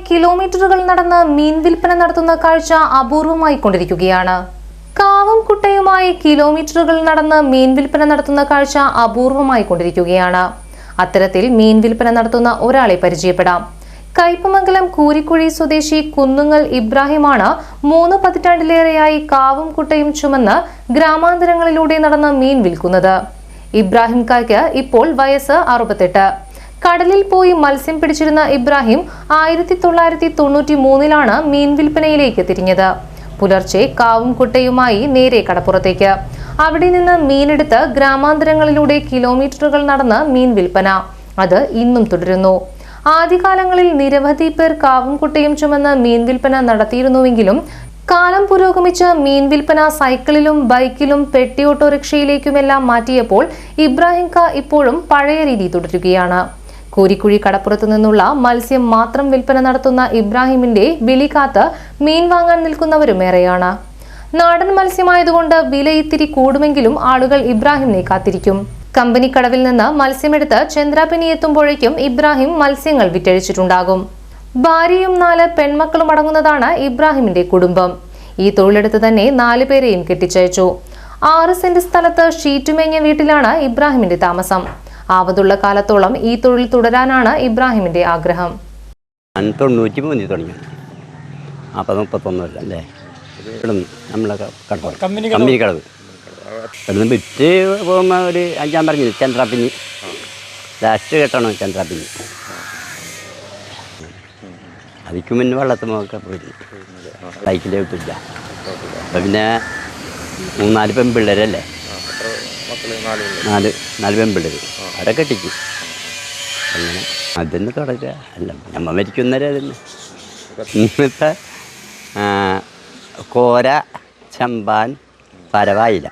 കിലോമീറ്ററുകൾ നടന്ന് മീൻ വിൽപ്പന നടത്തുന്ന കാഴ്ച അപൂർവമായി കൊണ്ടിരിക്കുകയാണ്. കാവും കുട്ടയുമായി കിലോമീറ്ററുകൾ നടന്ന് മീൻ വിൽപ്പന നടത്തുന്ന കാഴ്ച അപൂർവമായി കൊണ്ടിരിക്കുകയാണ്. അത്തരത്തിൽ മീൻ വിൽപ്പന നടത്തുന്ന ഒരാളെ പരിചയപ്പെടാം. കയ്പമംഗലം കൂരിക്കുഴി സ്വദേശി കുന്നുങ്ങൽ ഇബ്രാഹിമാണ് 3 പതിറ്റാണ്ടിലേറെയായി കാവും കുട്ടയും ചുമന്ന് ഗ്രാമാന്തരങ്ങളിലൂടെ നടന്ന് മീൻ വിൽക്കുന്നത്. ഇബ്രാഹിം കായ്ക്ക് ഇപ്പോൾ വയസ്സ് 68. കടലിൽ പോയി മത്സ്യം പിടിച്ചിരുന്ന ഇബ്രാഹിം 1993 മീൻ വിൽപ്പനയിലേക്ക് തിരിഞ്ഞത്. പുലർച്ചെ കാവും കുട്ടയുമായി നേരെ കടപ്പുറത്തേക്ക്. അവിടെ നിന്ന് മീനെടുത്ത് ഗ്രാമാന്തരങ്ങളിലൂടെ കിലോമീറ്ററുകൾ നടന്ന് മീൻ വിൽപ്പന. അത് ഇന്നും തുടരുന്നു. ആദ്യകാലങ്ങളിൽ നിരവധി പേർ കാവും കുട്ടയും ചുമന്ന് മീൻ വിൽപ്പന നടത്തിയിരുന്നുവെങ്കിലും കാലം പുരോഗമിച്ച് മീൻ വിൽപ്പന സൈക്കിളിലും ബൈക്കിലും പെട്ടി ഓട്ടോറിക്ഷയിലേക്കുമെല്ലാം മാറ്റിയപ്പോൾ ഇബ്രാഹിം ക ഇപ്പോഴും പഴയ രീതി തുടരുകയാണ്. കൂരിക്കുഴി കടപ്പുറത്തു നിന്നുള്ള മത്സ്യം മാത്രം വിൽപ്പന നടത്തുന്ന ഇബ്രാഹിമിന്റെ വിളി കാത്ത് മീൻ വാങ്ങാൻ നിൽക്കുന്നവരും ഏറെയാണ്. നാടൻ മത്സ്യമായതുകൊണ്ട് വില ഇത്തിരി കൂടുമെങ്കിലും ആളുകൾ ഇബ്രാഹിമിനെ കാത്തിരിക്കും. കമ്പനി കടവിൽ നിന്ന് മത്സ്യമെടുത്ത് ചന്ദ്രാപിനി എത്തുമ്പോഴേക്കും ഇബ്രാഹിം മത്സ്യങ്ങൾ വിറ്റഴിച്ചിട്ടുണ്ടാകും. ഭാര്യയും 4 പെൺമക്കളും അടങ്ങുന്നതാണ് ഇബ്രാഹിമിന്റെ കുടുംബം. ഈ തൊഴിലെടുത്ത് തന്നെ 4 പേരെയും കെട്ടിച്ചയച്ചു. 6 സെന്റ് സ്ഥലത്ത് ഷീറ്റുമേഞ്ഞ വീട്ടിലാണ് ഇബ്രാഹിമിന്റെ താമസം. ആവതുള്ള കാലത്തോളം ഈ തൊഴിൽ തുടരാനാണ് ഇബ്രാഹിമിന്റെ ആഗ്രഹം. 93 തുടങ്ങി. 31 അല്ലേ നമ്മളെ കമ്പനി കടവ് ഇവിടുന്ന് വിറ്റ് പോകുമ്പോൾ ഒരു 5 പറഞ്ഞു ചന്ദ്രാപിഞ്ഞി ലാസ്റ്റ് കെട്ടണം ചന്ദ്രാപിഞ്ഞി. അതിക്ക് മുന്നേ വെള്ളത്തുമൊക്കെ പോയിരുന്നു. ബൈക്കിൻ്റെ വിട്ടില്ല. അപ്പം പിന്നെ 3-4 പെൺപിള്ളേരല്ലേ, 4 പെൺപിള്ളേർ അവിടെ കെട്ടിക്കും. അങ്ങനെ അതിന് തുടക്കുക. അല്ല നമ്മൾ മരിക്കുന്നവരെ അതിന് ഇന്നത്തെ കോര, ചമ്പാൻ, പരവായില്ല